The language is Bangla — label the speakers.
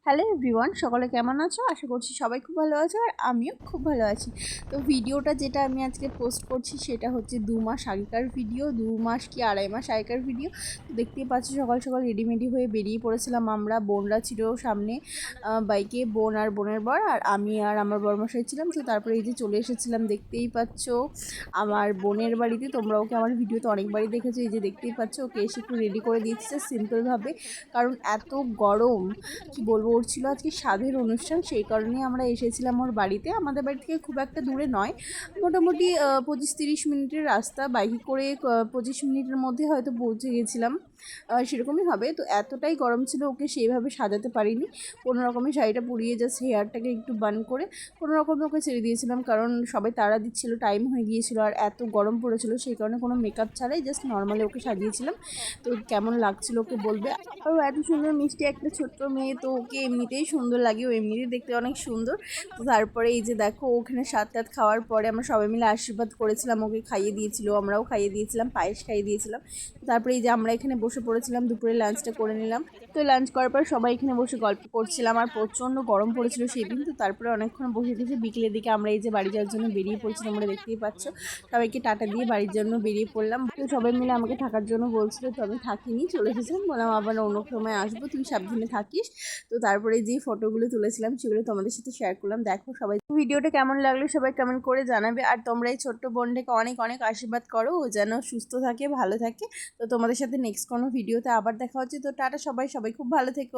Speaker 1: হ্যালো এভরিওয়ান, সকলে কেমন আছো? আশা করছি সবাই খুব ভালো আছো আর আমিও খুব ভালো আছি। তো ভিডিওটা যেটা আমি আজকে পোস্ট করছি সেটা হচ্ছে 2 মাস আগেকার ভিডিও, 2 মাস কি 2.5 মাস আগেকার ভিডিও। তো দেখতেই পাচ্ছি সকাল সকাল রেডিমেডি হয়ে বেরিয়ে পড়েছিলাম আমরা। বোনরা ছিল সামনে বাইকে, বোন আর বোনের বর, আর আমি আর আমার বরমশাই ছিলাম। তো তারপরে এই যে চলে এসেছিলাম, দেখতেই পাচ্ছ আমার বোনের বাড়িতে। তোমরা ওকে আমার ভিডিওতে অনেকবারই দেখেছো। এই যে দেখতেই পাচ্ছ ওকে এসে একটু রেডি করে দিয়েছে সিম্পলভাবে, কারণ এত গরম কি বলবো। ওর ছিল আজকে স্বাদের অনুষ্ঠান, সেই কারণেই আমরা এসেছিলাম ওর বাড়িতে। আমাদের বাড়ি থেকে খুব একটা দূরে নয়, মোটামুটি 25-30 মিনিটের রাস্তা। বাইকে করে 25 মিনিটের মধ্যে হয়তো পৌঁছে গেছিলাম, সেরকমই হবে। তো এতটাই গরম ছিল, ওকে সেইভাবে সাজাতে পারিনি। কোনো রকমের শাড়িটা পরিয়ে জাস্ট হেয়ারটাকে একটু বান করে কোনো রকমে ওকে ছেড়ে দিয়েছিলাম, কারণ সবাই তাড়া দিচ্ছিল, টাইম হয়ে গিয়েছিল আর এত গরম পড়েছিল, সেই কারণে কোনো মেকআপ ছাড়াই জাস্ট নর্মালি ওকে সাজিয়েছিলাম। তো কেমন লাগছিল ওকে বলবে। আর ও এত সুন্দর মিষ্টি একটা ছোট্ট মেয়ে, তো ওকে এমনিতেই সুন্দর লাগে, ও এমনিতেই দেখতে অনেক সুন্দর। তো তারপরে এই যে দেখো ওখানে সাত টাত খাওয়ার পরে আমরা সবাই মিলে আশীর্বাদ করেছিলাম, ওকে খাইয়ে দিয়েছিল, আমরাও খাইয়ে দিয়েছিলাম, পায়েস খাইয়ে দিয়েছিলাম। তারপরে এই যে আমরা এখানে বসে পড়েছিলাম, দুপুরে লাঞ্চটা করে নিলাম। তো লাঞ্চ করার পর সবাই এখানে বসে গল্প করছিলাম, আর প্রচণ্ড গরম পড়েছিল সেই দিন। তো তারপরে অনেকক্ষণ বসে থেকে বিকেলের দিকে আমরা এই যে বাড়ি যাওয়ার জন্য বেরিয়ে পড়ছিলাম, আমরা দেখতেই পাচ্ছ। সবাইকে টাটা দিয়ে বাড়ির জন্য বেরিয়ে পড়লাম। তো সবাই মিলে আমাকে থাকার জন্য বলছিল, তো আমি থাকিনি, চলে এসেছিলাম। বললাম আবার অন্য সময় আসবো, তুই সাবধানে থাকিস। তো তারপরে যে ফটোগুলো তুলেছিলাম সেগুলো তোমাদের সাথে শেয়ার করলাম। দেখো সবাই ভিডিওটা কেমন লাগলো সবাই কমেন্ট করে জানাবে। আর তোমরা এই ছোট্ট বোনটাকে অনেক অনেক আশীর্বাদ করো, ও যেন সুস্থ থাকে, ভালো থাকে। তো তোমাদের সাথে নেক্সট কোনো ভিডিওতে আবার দেখা হচ্ছে। তো টাটা সবাই, সবাই খুব ভালো থেকো।